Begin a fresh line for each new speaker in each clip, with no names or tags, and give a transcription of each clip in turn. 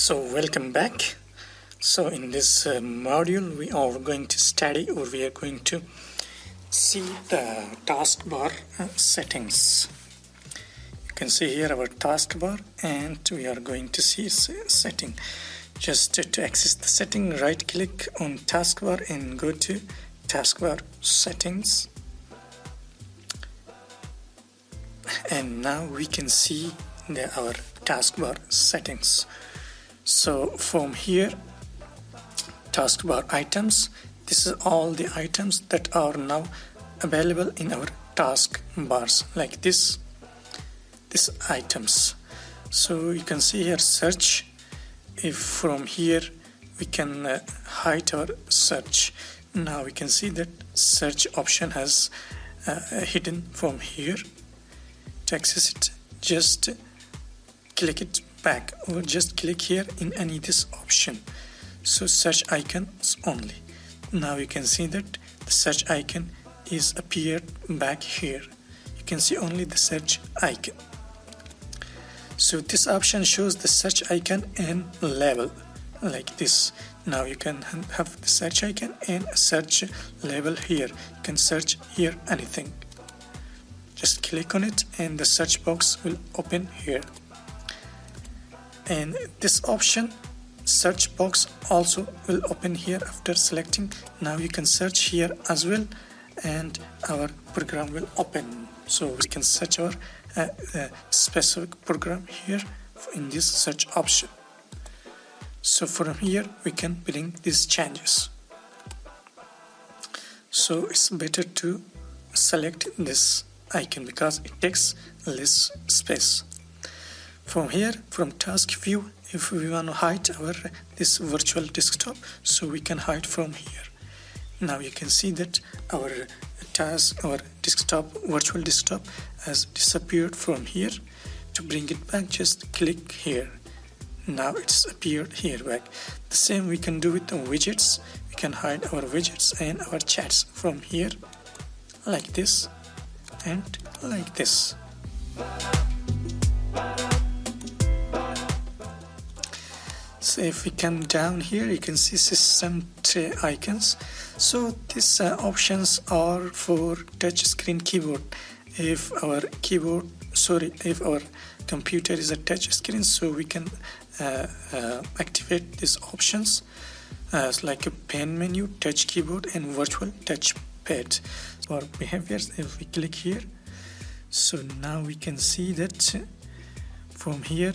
So welcome back. So in this module we are going to study, or we are going to see the taskbar settings. You can see here our taskbar, and we are going to see setting. Just to access the setting, right click on taskbar and go to taskbar settings. And now we can see our taskbar settings. So from here, taskbar items, this is all the items that are now available in our task bars, like this items. So you can see here search. If from here we can hide our search. Now we can see that search option has hidden from here. To access it, just click it back, or just click here in any this option. So search icons only. Now you can see that the search icon is appeared back here. You can see only the search icon. So this option shows the search icon and label like this. Now you can have the search icon and a search label here. You can search here anything. Just click on it and the search box will open here. And this option, search box, also will open here after selecting. Now you can search here as well, and our program will open. So we can search our specific program here in this search option. So from here we can bring these changes. So it's better to select this icon because it takes less space. From here, from task view, if we want to hide this virtual desktop, so we can hide from here. Now you can see that our virtual desktop has disappeared from here. To bring it back, just click here. Now it's appeared here back. The same we can do with the widgets. We can hide our widgets and our chats from here, like this and like this. So if we come down here, you can see system tray icons. So these options are for touch screen keyboard. If our computer is a touch screen, so we can activate these options as like a pen menu, touch keyboard, and virtual touch pad. For behaviors, if we click here, so now we can see that from here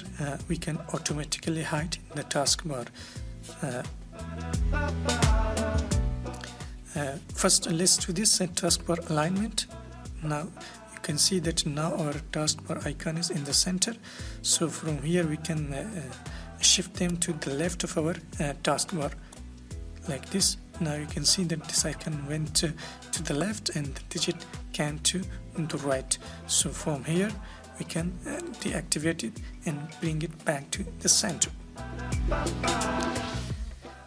we can automatically hide the taskbar. First, let's do this taskbar alignment. Now you can see that now our taskbar icon is in the center. So from here we can shift them to the left of our taskbar, like this. Now you can see that this icon went to the left and the digit came to the right. So from here we can deactivate it and bring it back to the center.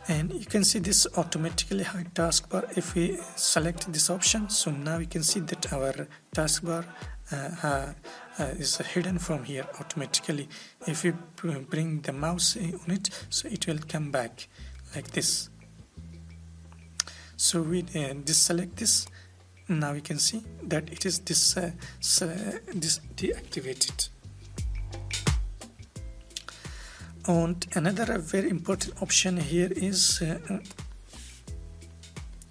And you can see this automatically hide taskbar if we select this option. So now you can see that our taskbar is hidden from here automatically. If we bring the mouse on it, so it will come back like this. So we deselect this. Now you can see that it is this deactivated. And another very important option here is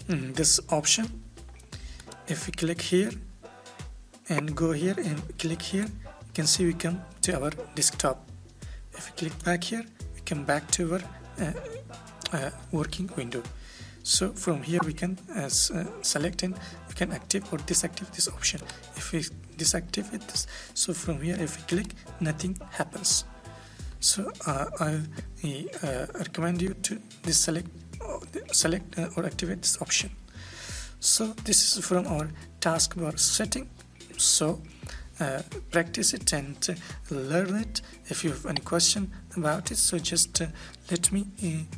this option. If we click here and go here and click here, you can see we come to our desktop. If we click back here, we come back to our working window. So from here we can select and we can active or disactivate this option. If we deactivate this, so from here if we click, nothing happens. So I recommend you to select or activate this option. So this is from our taskbar setting. So practice it and learn it. If you have any question about it, so just let me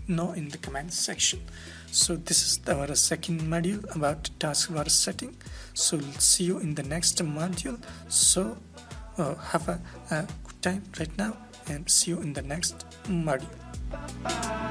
know in the comment section. So this is our second module about taskbar setting. So see you in the next module. So have a good time right now, and see you in the next module.
Taskbar.